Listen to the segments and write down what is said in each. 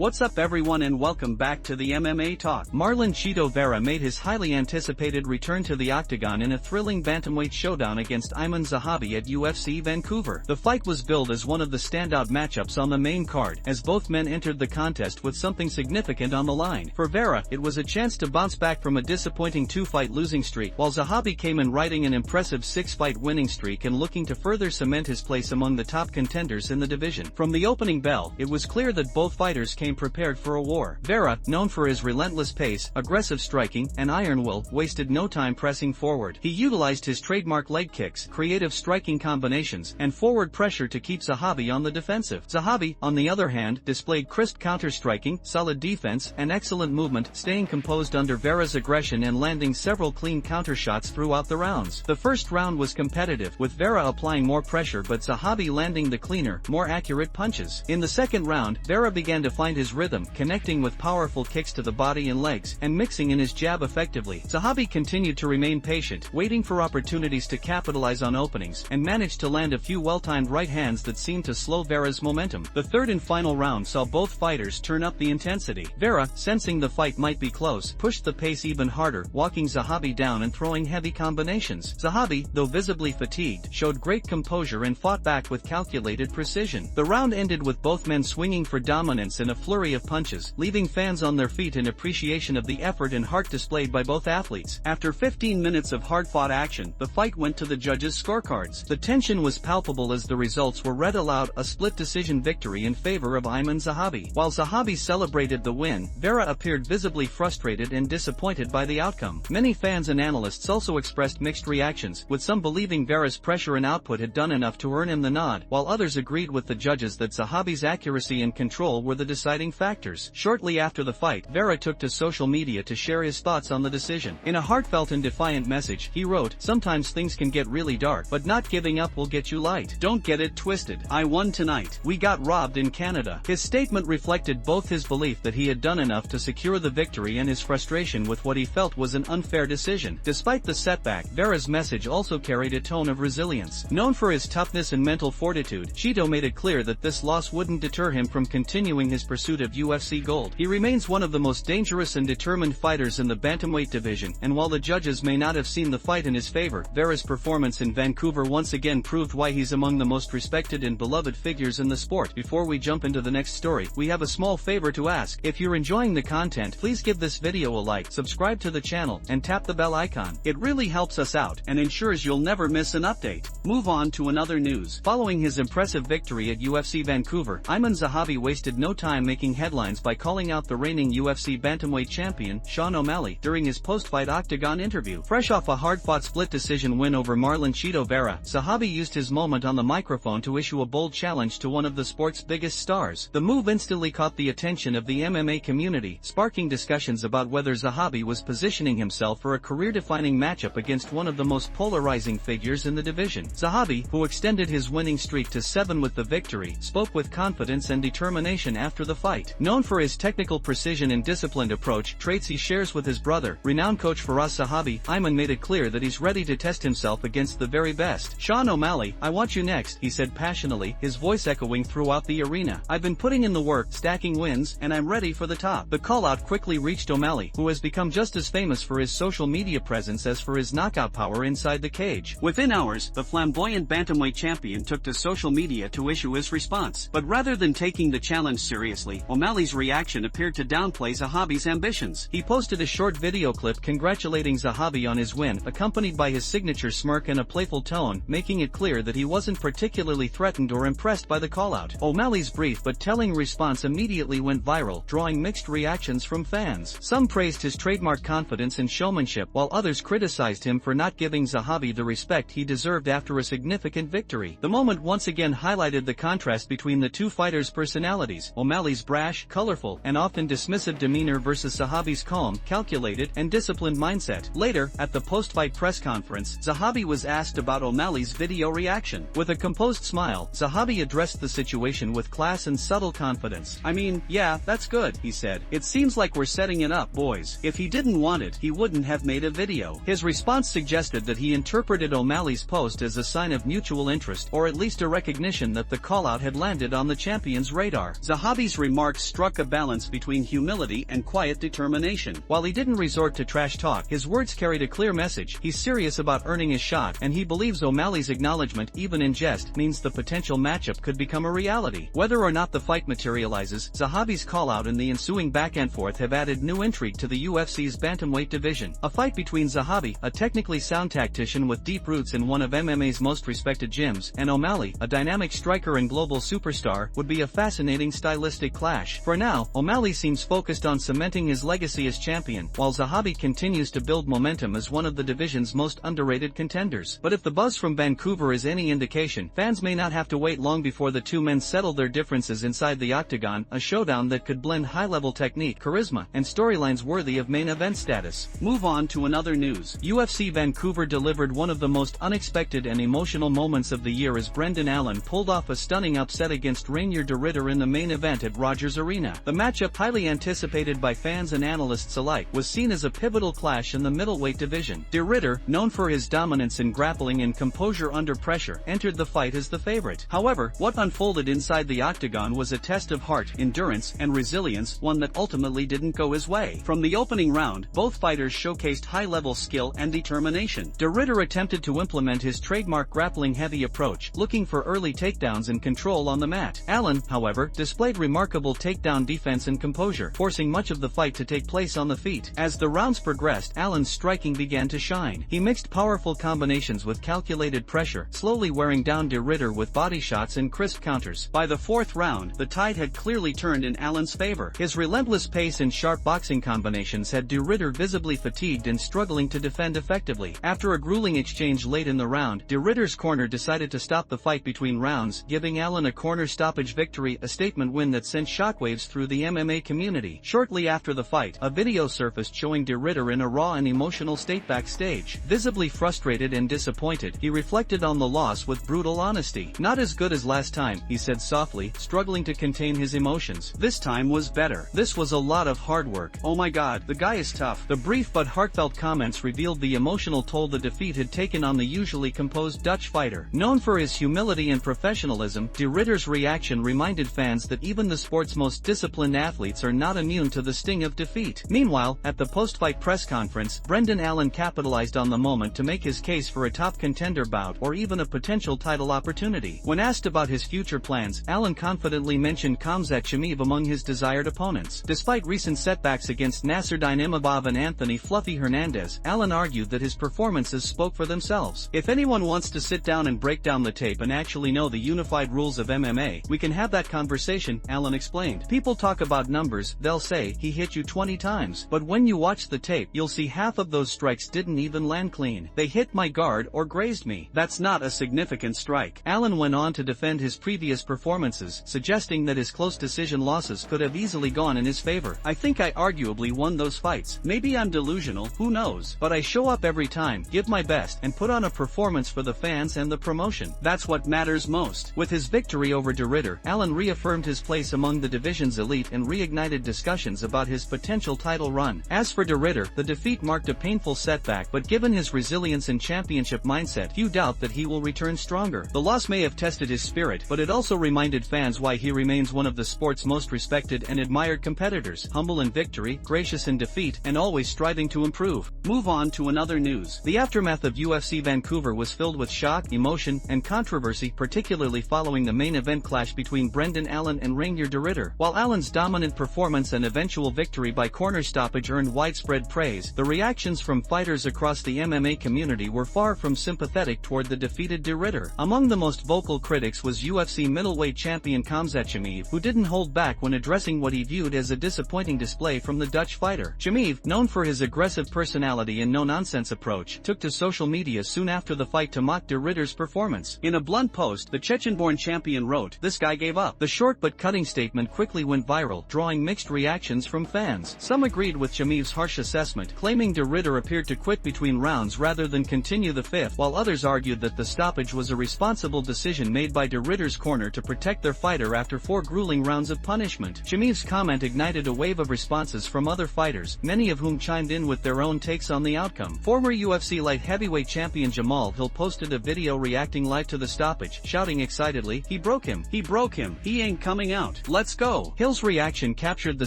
What's up everyone and welcome back to the MMA Talk. Marlon Chito Vera made his highly anticipated return to the octagon in a thrilling bantamweight showdown against Zahabi at UFC Vancouver. The fight was billed as one of the standout matchups on the main card, as both men entered the contest with something significant on the line. For Vera, it was a chance to bounce back from a disappointing 2-fight losing streak, while Zahabi came in riding an impressive 6-fight winning streak and looking to further cement his place among the top contenders in the division. From the opening bell, it was clear that both fighters came prepared for a war. Vera, known for his relentless pace, aggressive striking, and iron will, wasted no time pressing forward. He utilized his trademark leg kicks, creative striking combinations, and forward pressure to keep Zahabi on the defensive. Zahabi, on the other hand, displayed crisp counter-striking, solid defense, and excellent movement, staying composed under Vera's aggression and landing several clean counter-shots throughout the rounds. The first round was competitive, with Vera applying more pressure but Zahabi landing the cleaner, more accurate punches. In the second round, Vera began to find his rhythm, connecting with powerful kicks to the body and legs, and mixing in his jab effectively. Zahabi continued to remain patient, waiting for opportunities to capitalize on openings, and managed to land a few well-timed right hands that seemed to slow Vera's momentum. The third and final round saw both fighters turn up the intensity. Vera, sensing the fight might be close, pushed the pace even harder, walking Zahabi down and throwing heavy combinations. Zahabi, though visibly fatigued, showed great composure and fought back with calculated precision. The round ended with both men swinging for dominance in a flurry of punches, leaving fans on their feet in appreciation of the effort and heart displayed by both athletes. After 15 minutes of hard-fought action, the fight went to the judges' scorecards. The tension was palpable as the results were read aloud: a split decision victory in favor of Zahabi. While Zahabi celebrated the win, Vera appeared visibly frustrated and disappointed by the outcome. Many fans and analysts also expressed mixed reactions, with some believing Vera's pressure and output had done enough to earn him the nod, while others agreed with the judges that Zahabi's accuracy and control were the deciding factors. Shortly after the fight, Vera took to social media to share his thoughts on the decision. In a heartfelt and defiant message, he wrote, "Sometimes things can get really dark, but not giving up will get you light. Don't get it twisted. I won tonight. We got robbed in Canada." His statement reflected both his belief that he had done enough to secure the victory and his frustration with what he felt was an unfair decision. Despite the setback, Vera's message also carried a tone of resilience. Known for his toughness and mental fortitude, Chito made it clear that this loss wouldn't deter him from continuing his pursuit of UFC gold. He remains one of the most dangerous and determined fighters in the bantamweight division, and while the judges may not have seen the fight in his favor, Vera's performance in Vancouver once again proved why he's among the most respected and beloved figures in the sport. Before we jump into the next story, we have a small favor to ask. If you're enjoying the content, please give this video a like, subscribe to the channel, and tap the bell icon. It really helps us out and ensures you'll never miss an update. Move on to another news. Following his impressive victory at UFC Vancouver, Zahabi wasted no time making headlines by calling out the reigning UFC bantamweight champion, Sean O'Malley, during his post-fight octagon interview. Fresh off a hard-fought split decision win over Marlon Chito Vera, Zahabi used his moment on the microphone to issue a bold challenge to one of the sport's biggest stars. The move instantly caught the attention of the MMA community, sparking discussions about whether Zahabi was positioning himself for a career-defining matchup against one of the most polarizing figures in the division. Zahabi, who extended his winning streak to 7 with the victory, spoke with confidence and determination after the fight. Known for his technical precision and disciplined approach, traits he shares with his brother, renowned coach Firas Zahabi, Ayman made it clear that he's ready to test himself against the very best. "Sean O'Malley, I want you next," he said passionately, his voice echoing throughout the arena. "I've been putting in the work, stacking wins, and I'm ready for the top." The call-out quickly reached O'Malley, who has become just as famous for his social media presence as for his knockout power inside the cage. Within hours, the flamboyant bantamweight champion took to social media to issue his response. But rather than taking the challenge seriously, O'Malley's reaction appeared to downplay Zahabi's ambitions. He posted a short video clip congratulating Zahabi on his win, accompanied by his signature smirk and a playful tone, making it clear that he wasn't particularly threatened or impressed by the call-out. O'Malley's brief but telling response immediately went viral, drawing mixed reactions from fans. Some praised his trademark confidence and showmanship, while others criticized him for not giving Zahabi the respect he deserved after a significant victory. The moment once again highlighted the contrast between the two fighters' personalities: O'Malley's brash, colorful, and often dismissive demeanor versus Zahabi's calm, calculated, and disciplined mindset. Later, at the post-fight press conference, Zahabi was asked about O'Malley's video reaction. With a composed smile, Zahabi addressed the situation with class and subtle confidence. "I mean, yeah, that's good," he said. "It seems like we're setting it up, boys. If he didn't want it, he wouldn't have made a video." His response suggested that he interpreted O'Malley's post as a sign of mutual interest, or at least a recognition that the call-out had landed on the champion's radar. Zahabi's remarks struck a balance between humility and quiet determination. While he didn't resort to trash talk, his words carried a clear message. He's serious about earning his shot, and he believes O'Malley's acknowledgement, even in jest, means the potential matchup could become a reality. Whether or not the fight materializes, Zahabi's call-out and the ensuing back-and-forth have added new intrigue to the UFC's bantamweight division. A fight between Zahabi, a technically sound tactician with deep roots in one of MMA's most respected gyms, and O'Malley, a dynamic striker and global superstar, would be a fascinating stylistic clash. For now, O'Malley seems focused on cementing his legacy as champion, while Zahabi continues to build momentum as one of the division's most underrated contenders. But if the buzz from Vancouver is any indication, fans may not have to wait long before the two men settle their differences inside the octagon, a showdown that could blend high-level technique, charisma, and storylines worthy of main event status. Move on to another news. UFC Vancouver delivered one of the most unexpected and emotional moments of the year as Brendan Allen pulled off a stunning upset against Reinier de Ridder in the main event at Rogers Arena. The matchup, highly anticipated by fans and analysts alike, was seen as a pivotal clash in the middleweight division. De Ridder, known for his dominance in grappling and composure under pressure, entered the fight as the favorite. However, what unfolded inside the octagon was a test of heart, endurance, and resilience, one that ultimately didn't go his way. From the opening round, both fighters showcased high-level skill and determination. De Ridder attempted to implement his trademark grappling-heavy approach, looking for early takedowns and control on the mat. Allen, however, displayed remarkable takedown defense and composure, forcing much of the fight to take place on the feet. As the rounds progressed, Allen's striking began to shine. He mixed powerful combinations with calculated pressure, slowly wearing down De Ridder with body shots and crisp counters. By the fourth round, the tide had clearly turned in Allen's favor. His relentless pace and sharp boxing combinations had De Ridder visibly fatigued and struggling to defend effectively. After a grueling exchange late in the round, De Ridder's corner decided to stop the fight between rounds, giving Allen a corner stoppage victory, a statement win that sent shockwaves through the MMA community. Shortly after the fight, a video surfaced showing De Ridder in a raw and emotional state backstage. Visibly frustrated and disappointed, he reflected on the loss with brutal honesty. "Not as good as last time," he said softly, struggling to contain his emotions. "This time was better. This was a lot of hard work. Oh my god, the guy is tough." The brief but heartfelt comments revealed the emotional toll the defeat had taken on the usually composed Dutch fighter. Known for his humility and professionalism, De Ridder's reaction reminded fans that even the sport's most disciplined athletes are not immune to the sting of defeat. Meanwhile, at the post-fight press conference, Brendan Allen capitalized on the moment to make his case for a top contender bout or even a potential title opportunity. When asked about his future plans, Allen confidently mentioned Khamzat Chimaev among his desired opponents. Despite recent setbacks against Nasruddin Imavov and Anthony "Fluffy" Hernandez, Allen argued that his performances spoke for themselves. "If anyone wants to sit down and break down the tape and actually know the unified rules of MMA, we can have that conversation," Allen explained. "People talk about numbers, they'll say, he hit you 20 times. But when you watch the tape, you'll see half of those strikes didn't even land clean. They hit my guard or grazed me. That's not a significant strike." Allen went on to defend his previous performances, suggesting that his close decision losses could have easily gone in his favor. "I think I arguably won those fights. Maybe I'm delusional, who knows? But I show up every time, give my best, and put on a performance for the fans and the promotion. That's what matters most." With his victory over De Ridder, Allen reaffirmed his place among the division's elite and reignited discussions about his potential title run. As for De Ridder, the defeat marked a painful setback, but given his resilience and championship mindset, few doubt that he will return stronger. The loss may have tested his spirit, but it also reminded fans why he remains one of the sport's most respected and admired competitors, humble in victory, gracious in defeat, and always striving to improve. Move on to another news. The aftermath of UFC Vancouver was filled with shock, emotion, and controversy, particularly following the main event clash between Brendan Allen and Reinier de Ridder. While Allen's dominant performance and eventual victory by corner stoppage earned widespread praise, the reactions from fighters across the MMA community were far from sympathetic toward the defeated de Ridder. Among the most vocal critics was UFC middleweight champion Khamzat Chimaev, who didn't hold back when addressing what he viewed as a disappointing display from the Dutch fighter. Chimaev, known for his aggressive personality and no-nonsense approach, took to social media soon after the fight to mock de Ridder's performance. In a blunt post, the Chechen-born champion wrote, "This guy gave up." The short but cutting statement quickly went viral, drawing mixed reactions from fans. Some agreed with Chimaev's harsh assessment, claiming de Ridder appeared to quit between rounds rather than continue the fifth, while others argued that the stoppage was a responsible decision made by de Ridder's corner to protect their fighter after 4 grueling rounds of punishment. Chimaev's comment ignited a wave of responses from other fighters, many of whom chimed in with their own takes on the outcome. Former UFC light heavyweight champion Jamal Hill posted a video reacting live to the stoppage, shouting excitedly, "He broke him. He broke him. He ain't coming out. let's go. Hill's reaction captured the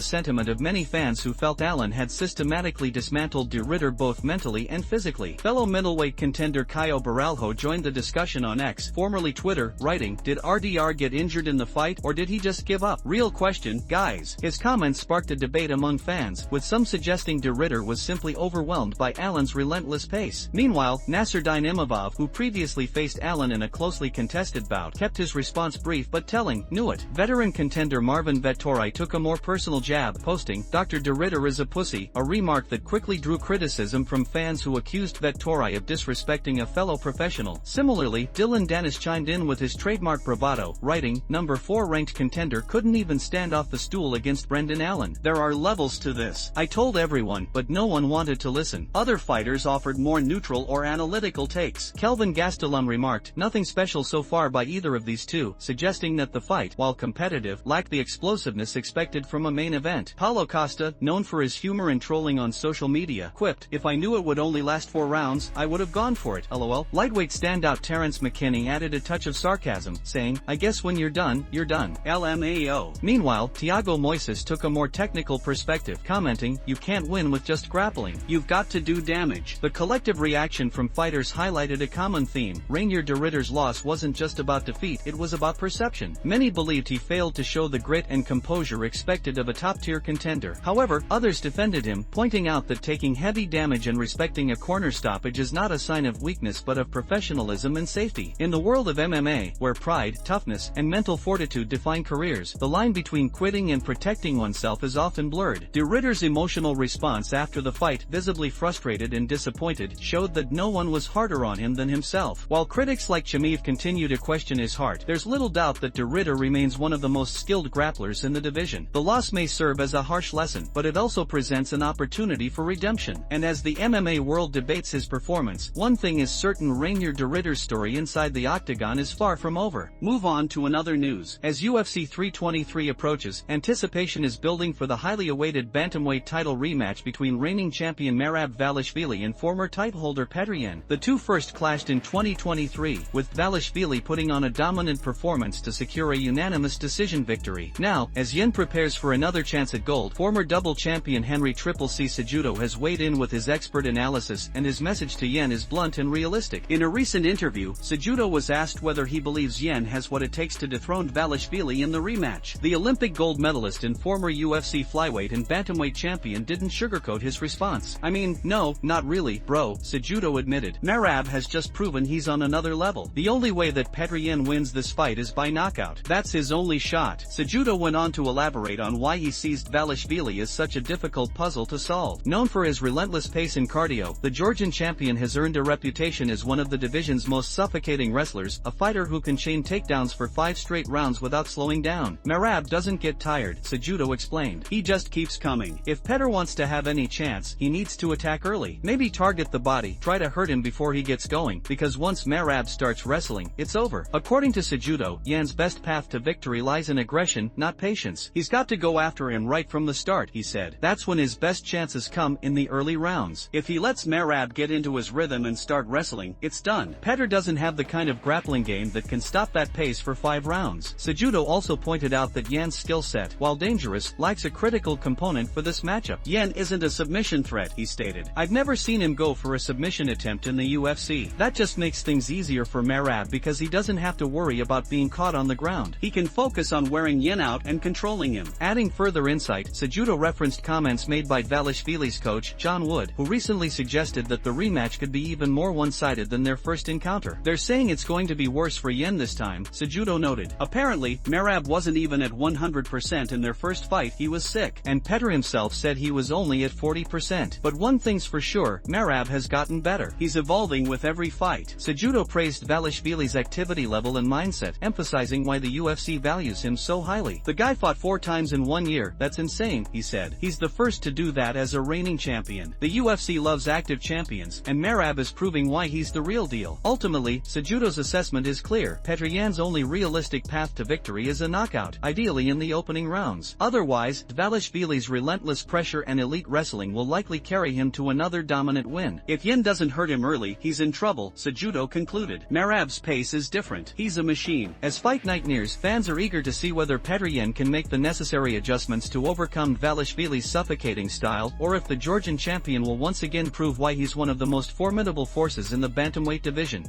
sentiment of many fans who felt Allen had systematically dismantled de Ridder both mentally and physically. Fellow middleweight contender Caio Baralho joined the discussion on X, formerly Twitter, writing, "Did RDR get injured in the fight or did he just give up? Real question, guys." His comments sparked a debate among fans, with some suggesting de Ridder was simply overwhelmed by Allen's relentless pace. Meanwhile, Nasruddin Imavov, who previously faced Allen in a closely contested bout, kept his response brief but telling. Knew it. Veteran contender Marvin Vettori took a more personal jab, posting, "Dr. de Ridder is a pussy," a remark that quickly drew criticism from fans who accused Vettori of disrespecting a fellow professional. Similarly, Dylan Dennis chimed in with his trademark bravado, writing, "Number 4 ranked contender couldn't even stand off the stool against Brendan Allen. There are levels to this. I told everyone, but no one wanted to listen." Other fighters offered more neutral or analytical takes. Kelvin Gastelum remarked, "Nothing special so far by either of these two," suggesting that the fight, while competitive, lacked the explosiveness expected from a main event. Paulo Costa, known for his humor and trolling on social media, quipped, "If I knew it would only last 4 rounds, I would have gone for it, lol. Lightweight standout Terrence McKinney added a touch of sarcasm, saying, "I guess when you're done, you're done. LMAO. Meanwhile, Thiago Moises took a more technical perspective, commenting, "You can't win with just grappling. You've got to do damage." The collective reaction from fighters highlighted a common theme. Reinier de Ridder's loss wasn't just about defeat, it was about perception. Many believed he failed to show the grit and composure expected of a top-tier contender. However, others defended him, pointing out that taking heavy damage and respecting a corner stoppage is not a sign of weakness but of professionalism and safety. In the world of MMA, where pride, toughness, and mental fortitude define careers, the line between quitting and protecting oneself is often blurred. De Ridder's emotional response after the fight, visibly frustrated and disappointed, showed that no one was harder on him than himself. While critics like Chimaev continue to question his heart, there's little doubt that de Ridder remains one of the most skilled grapplers in the division. The loss may serve as a harsh lesson, but it also presents an opportunity for redemption. And as the MMA world debates his performance, one thing is certain: Reinier de Ridder's story inside the octagon is far from over. Move on to another news. As UFC 323 approaches, anticipation is building for the highly awaited bantamweight title rematch between reigning champion Merab Dvalishvili and former titleholder Petr Yan. The two first clashed in 2023, with Dvalishvili putting on a dominant performance to secure a unanimous decision victory. Now, as Yan prepares for another chance at gold, former double champion Henry "CCC" Cejudo has weighed in with his expert analysis, and his message to Yan is blunt and realistic. In a recent interview, Cejudo was asked whether he believes Yan has what it takes to dethrone Dvalishvili in the rematch. The Olympic gold medalist and former UFC flyweight and bantamweight champion didn't sugarcoat his response. "I mean, no, not really, bro," Cejudo admitted. "Merab has just proven he's on another level. The only way that Petr Yan wins this fight is by knockout. That's his only shot." Cejudo went on to elaborate on why he sees Dvalishvili as such a difficult puzzle to solve. Known for his relentless pace and cardio, the Georgian champion has earned a reputation as one of the division's most suffocating wrestlers, a fighter who can chain takedowns for 5 straight rounds without slowing down. "Merab doesn't get tired," Cejudo explained. "He just keeps coming. If Petr wants to have any chance, he needs to attack early. Maybe target the body, try to hurt him before he gets going, because once Merab starts wrestling, it's over." According to Cejudo, Yan's best path to victory lies in aggression, not patience. "He's got to go after him right from the start," he said. "That's when his best chances come, in the early rounds. If he lets Merab get into his rhythm and start wrestling, it's done." Petr doesn't have the kind of grappling game that can stop that pace for 5 rounds. Cejudo also pointed out that Yan's skill set, while dangerous, lacks a critical component for this matchup. "Yan isn't a submission threat," he stated. "I've never seen him go for a submission attempt in the UFC. That just makes things easier for Merab because he doesn't have to worry about being caught on the ground. He can focus on wearing Yan out and controlling him." Adding further insight, Cejudo referenced comments made by Dvalishvili's coach, John Wood, who recently suggested that the rematch could be even more one-sided than their first encounter. "They're saying it's going to be worse for Yan this time," Cejudo noted. Apparently, Merab wasn't even at 100% in their first fight. He was sick. And Petr himself said he was only at 40%. But one thing's for sure, Merab has gotten better. He's evolving with every fight. Cejudo praised Dvalishvili's activity level and mindset, emphasizing why the UFC values him so highly. "The guy fought 4 times in 1 year, that's insane," he said. "He's the first to do that as a reigning champion. The UFC loves active champions, and Merab is proving why he's the real deal." Ultimately, Cejudo's assessment is clear. Petr Yan's only realistic path to victory is a knockout, ideally in the opening rounds. Otherwise, Dvalishvili's relentless pressure and elite wrestling will likely carry him to another dominant win. "If Yan doesn't hurt him early, he's in trouble," Cejudo concluded. "Merab's pace is different. He's a machine." As fight night nears, fans are eager to see whether whether Petr Yan can make the necessary adjustments to overcome Dvalishvili's suffocating style, or if the Georgian champion will once again prove why he's one of the most formidable forces in the bantamweight division.